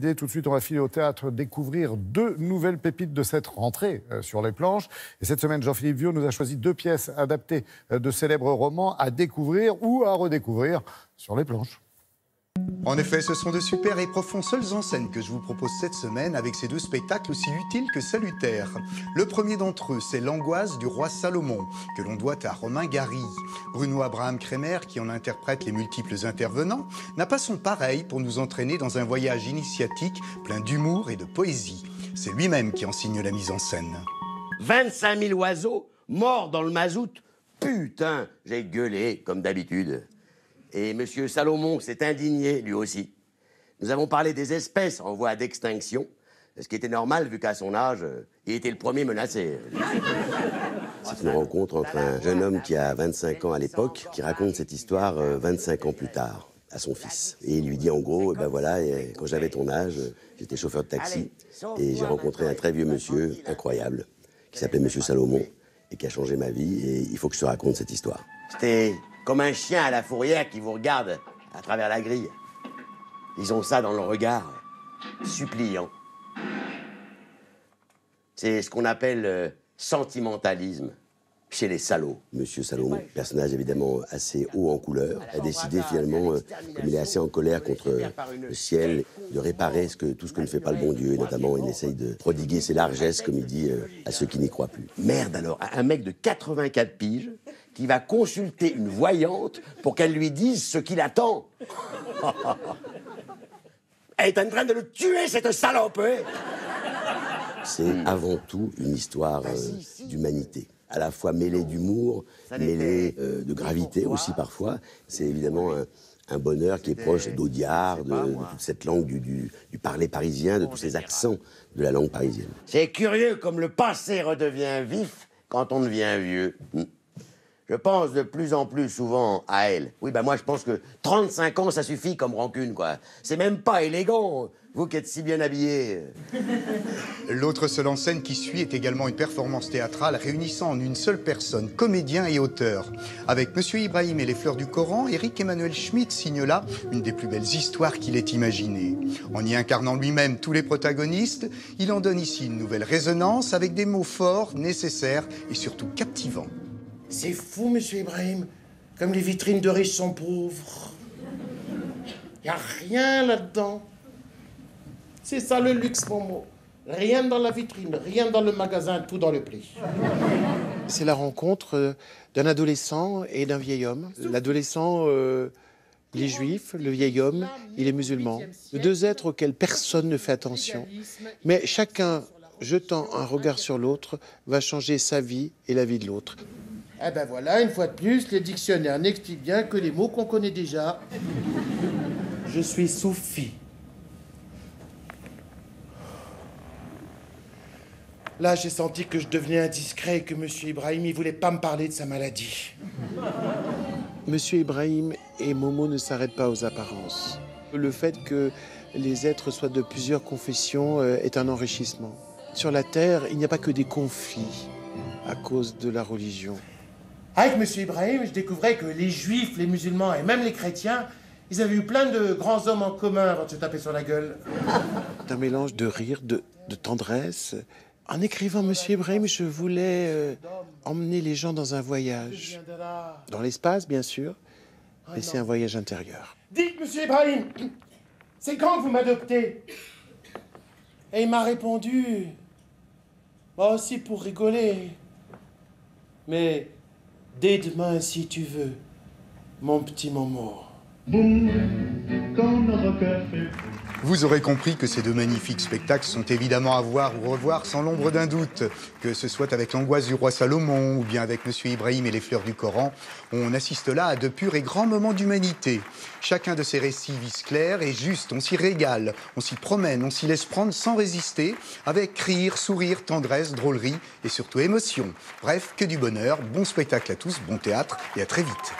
Tout de suite, on va filer au théâtre découvrir deux nouvelles pépites de cette rentrée sur les planches. Et cette semaine, Jean-Philippe Viau nous a choisi deux pièces adaptées de célèbres romans à découvrir ou à redécouvrir sur les planches. En effet, ce sont de super et profonds seuls en scène que je vous propose cette semaine avec ces deux spectacles aussi utiles que salutaires. Le premier d'entre eux, c'est L'Angoisse du roi Salomon, que l'on doit à Romain Gary. Bruno Abraham Kremer, qui en interprète les multiples intervenants, n'a pas son pareil pour nous entraîner dans un voyage initiatique plein d'humour et de poésie. C'est lui-même qui en signe la mise en scène. 25 000 oiseaux morts dans le mazout. Putain, j'ai gueulé comme d'habitude. Et M. Salomon s'est indigné, lui aussi. Nous avons parlé des espèces en voie d'extinction, ce qui était normal, vu qu'à son âge, il était le premier menacé. C'est une rencontre entre un jeune homme qui a 25 ans à l'époque, qui raconte cette histoire 25 ans plus tard, à son fils. Et il lui dit en gros, ben voilà, quand j'avais ton âge, j'étais chauffeur de taxi, et j'ai rencontré un très vieux monsieur, incroyable, qui s'appelait M. Salomon, et qui a changé ma vie, et il faut que je te raconte cette histoire. C'était comme un chien à la fourrière qui vous regarde à travers la grille. Ils ont ça dans le regard, suppliant. C'est ce qu'on appelle sentimentalisme chez les salauds. Monsieur Salomon, personnage évidemment assez haut en couleur, a décidé finalement, comme il est assez en colère contre le ciel, de réparer tout ce que ne fait pas le bon Dieu. Et notamment, il essaye de prodiguer ses largesses, comme il dit, à ceux qui n'y croient plus. Merde alors, un mec de 84 piges qui va consulter une voyante pour qu'elle lui dise ce qu'il attend. Elle est en train de le tuer, cette salope, hein. C'est avant tout une histoire d'humanité, à la fois mêlée d'humour, mêlée de gravité aussi parfois. C'est évidemment un bonheur qui est proche d'Audiard, de toute cette langue du parler parisien, de tous ces accents de la langue parisienne. C'est curieux comme le passé redevient vif quand on devient vieux. Je pense de plus en plus souvent à elle. Oui, moi je pense que 35 ans ça suffit comme rancune, quoi. C'est même pas élégant, vous qui êtes si bien habillés. L'autre seul en scène qui suit est également une performance théâtrale réunissant en une seule personne, comédien et auteur. Avec Monsieur Ibrahim et les fleurs du Coran, Éric Emmanuel Schmitt signe là une des plus belles histoires qu'il ait imaginées. En y incarnant lui-même tous les protagonistes, il en donne ici une nouvelle résonance avec des mots forts, nécessaires et surtout captivants. C'est fou, monsieur Ibrahim, comme les vitrines de riches sont pauvres. Il n'y a rien là-dedans. C'est ça le luxe, Momo. Rien dans la vitrine, rien dans le magasin, tout dans le prix. C'est la rencontre d'un adolescent et d'un vieil homme. L'adolescent, il est juif, le vieil homme, il est musulman. Deux êtres auxquels personne ne fait attention. Mais chacun, jetant un regard sur l'autre, va changer sa vie et la vie de l'autre. Eh ben voilà, une fois de plus, les dictionnaires n'expliquent bien que les mots qu'on connaît déjà. Je suis soufi. Là, j'ai senti que je devenais indiscret et que Monsieur Ibrahim, il voulait pas me parler de sa maladie. Monsieur Ibrahim et Momo ne s'arrêtent pas aux apparences. Le fait que les êtres soient de plusieurs confessions est un enrichissement. Sur la Terre, il n'y a pas que des conflits à cause de la religion. Avec Monsieur Ibrahim, je découvrais que les juifs, les musulmans et même les chrétiens, ils avaient eu plein de grands hommes en commun avant de se taper sur la gueule. Un mélange de rire, de tendresse. En écrivant Monsieur Ibrahim, je voulais emmener les gens dans un voyage. Dans l'espace, bien sûr, mais c'est un voyage intérieur. Dites, Monsieur Ibrahim, c'est quand que vous m'adoptez? Et il m'a répondu, moi aussi pour rigoler, mais dès demain si tu veux, mon petit Momo. Vous aurez compris que ces deux magnifiques spectacles sont évidemment à voir ou revoir sans l'ombre d'un doute. Que ce soit avec L'Angoisse du roi Salomon ou bien avec Monsieur Ibrahim et les fleurs du Coran, on assiste là à de purs et grands moments d'humanité. Chacun de ces récits vise clair et juste, on s'y régale, on s'y promène, on s'y laisse prendre sans résister, avec rire, sourire, tendresse, drôlerie et surtout émotion. Bref, que du bonheur, bon spectacle à tous, bon théâtre et à très vite.